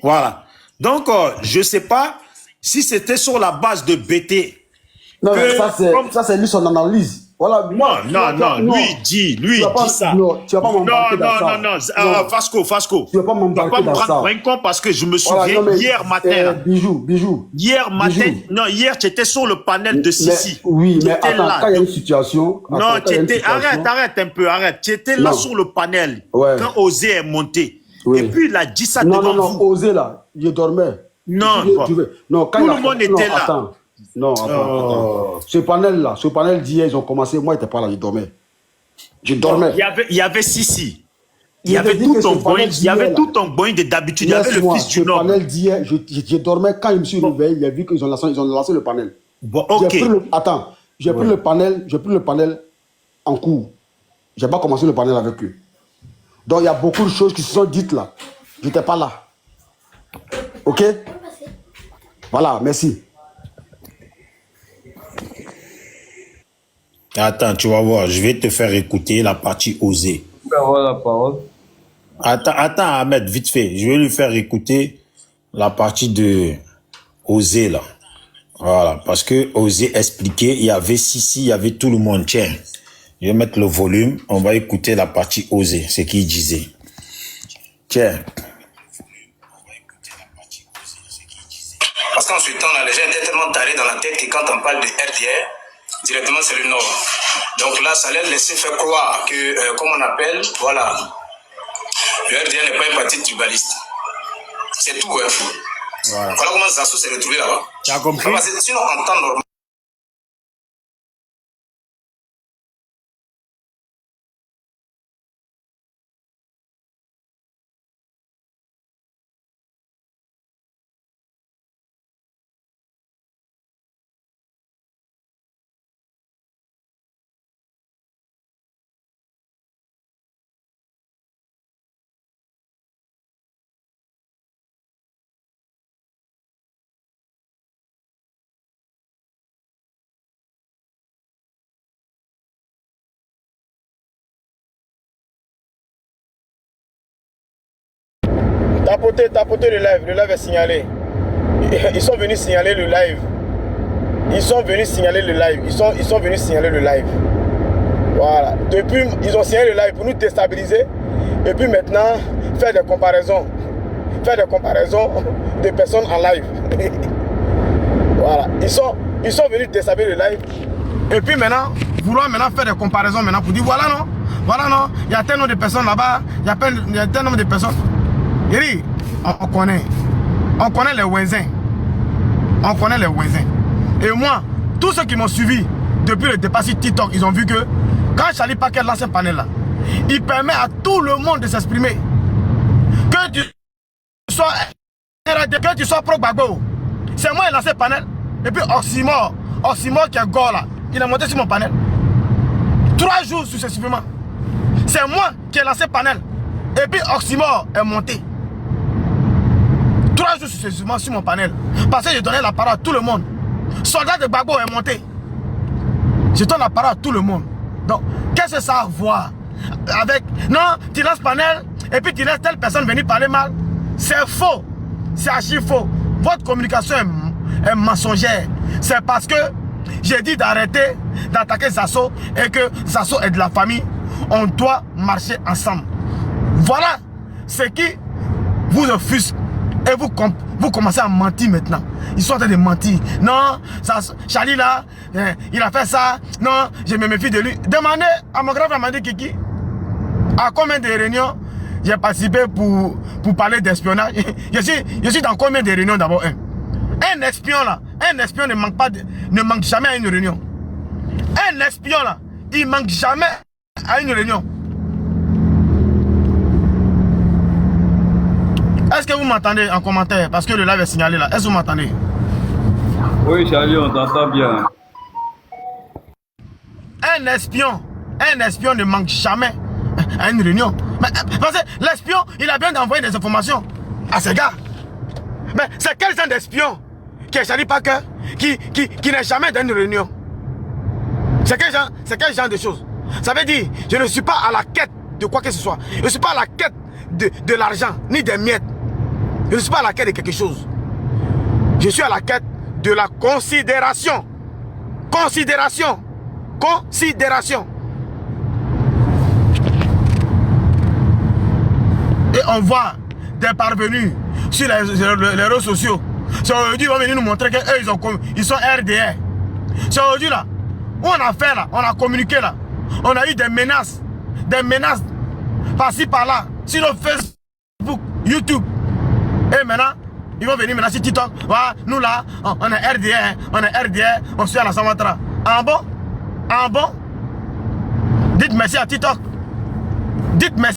Voilà. Donc, je ne sais pas si c'était sur la base de BT. Non, mais ça, c'est lui son analyse. Voilà. Non, lui il dit ça. Non, tu vas pas m'embarquer dans ça. Non, Fasco. Tu vas pas m'embarquer dans ça. Prendre un compte parce que je me souviens hier matin. Bijou. Hier matin, non, hier tu étais sur le panel de Sissi. Oui, mais attends, quand il y a une situation. Non, tu étais, arrête un peu. Tu étais là sur le panel quand Osé est monté. Et puis il a dit ça devant vous. Non, Osé là, je dormais. Non, quand tout le monde était là. Attends. Ce panel d'hier, ils ont commencé. Moi, je n'étais pas là, je dormais. Il y avait Sissi. Il y avait tout ton boing. Il y avait tout ton boing de d'habitude. Il y avait le fils du Nord. Le panel d'hier, je dormais. Quand je me suis réveillé, j'ai vu qu'ils ont lancé le panel. Bon, ok. J'ai pris le panel en cours. Je n'ai pas commencé le panel avec eux. Donc, il y a beaucoup de choses qui se sont dites là. Je n'étais pas là. Ok? Voilà, merci. Attends, tu vas voir, je vais te faire écouter la partie osée. Je vais avoir la parole. Attends, Ahmed, vite fait. Je vais lui faire écouter la partie de osée, là. Voilà, parce que osée expliquer, il y avait Sissi, il y avait tout le monde. Tiens, je vais mettre le volume, on va écouter la partie osée, ce qu'il disait. Tiens. Parce qu'en ce temps, les gens étaient tellement tarés dans la tête que quand on parle de RDR, directement c'est le Nord. Donc là, ça les laissait faire croire que, comme on appelle, voilà, le RDR n'est pas un parti tribaliste. C'est tout, hein. Voilà comment Zasso s'est retrouvé là-bas. Tu as compris? Parce que sinon, en temps normal. Tapotez le live est signalé. Ils sont venus signaler le live. Ils sont venus signaler le live. Voilà. Depuis, ils ont signalé le live pour nous déstabiliser. Et puis maintenant, faire des comparaisons. De personnes en live. Voilà. Ils sont venus déstabiliser le live. Et puis maintenant, vouloir faire des comparaisons maintenant pour dire voilà non, il y a tel nombre de personnes là-bas, il y a tel nombre de personnes. On connaît les voisins. Et moi, tous ceux qui m'ont suivi depuis le départ sur TikTok, ils ont vu que quand Charlie Paquet lance un panel là, il permet à tout le monde de s'exprimer. Que tu sois pro-Gbagbo, c'est moi qui ai lancé le panel. Et puis Oxymore qui est gore là, il a monté sur mon panel. 3 jours successivement. C'est moi qui ai lancé le panel. Et puis Oxymore est monté. 3 jours successivement sur mon panel. Parce que je donnais la parole à tout le monde. Soldat de Gbagbo est monté. Je donne la parole à tout le monde. Donc, qu'est-ce que ça a à voir avec... Non, tu lances panel et puis tu laisses telle personne venir parler mal. C'est faux. C'est archi faux. Votre communication est mensongère. C'est parce que j'ai dit d'arrêter d'attaquer Zasso et que Zasso est de la famille. On doit marcher ensemble. Voilà ce qui vous offusque. Et vous commencez à mentir maintenant. Ils sont en train de mentir. Non, Charlie là, il a fait ça. Non, je me méfie de lui. Demandez à mon grand frère Mandi Kiki à combien de réunions j'ai participé pour parler d'espionnage. Je suis dans combien de réunions d'abord? Un espion là, ne manque jamais à une réunion. Un espion là, il manque jamais à une réunion. Est-ce que vous m'entendez en commentaire? Parce que le live est signalé là. Est-ce que vous m'entendez? Oui, Charlie, on t'entend bien. Un espion ne manque jamais à une réunion. Mais, parce que l'espion, il a bien d'envoyer des informations à ces gars. Mais c'est quel genre d'espion qui est Charlie Paquet qui n'est jamais dans une réunion? C'est quel genre de choses? Ça veut dire, je ne suis pas à la quête de quoi que ce soit. Je ne suis pas à la quête de l'argent, ni des miettes. Je ne suis pas à la quête de quelque chose. Je suis à la quête de la considération. Considération. Considération. Et on voit des parvenus sur les réseaux sociaux. C'est aujourd'hui, ils vont venir nous montrer qu'eux, ils sont RDR. C'est aujourd'hui là, où on a fait là, on a communiqué là. On a eu des menaces par-ci par-là, sur nos Facebook, YouTube. Et maintenant, ils vont venir maintenant sur TikTok. Voilà, nous là, on est RDR, on suit à la Samatra. Ah bon? Ah bon? Dites merci à TikTok. Dites merci.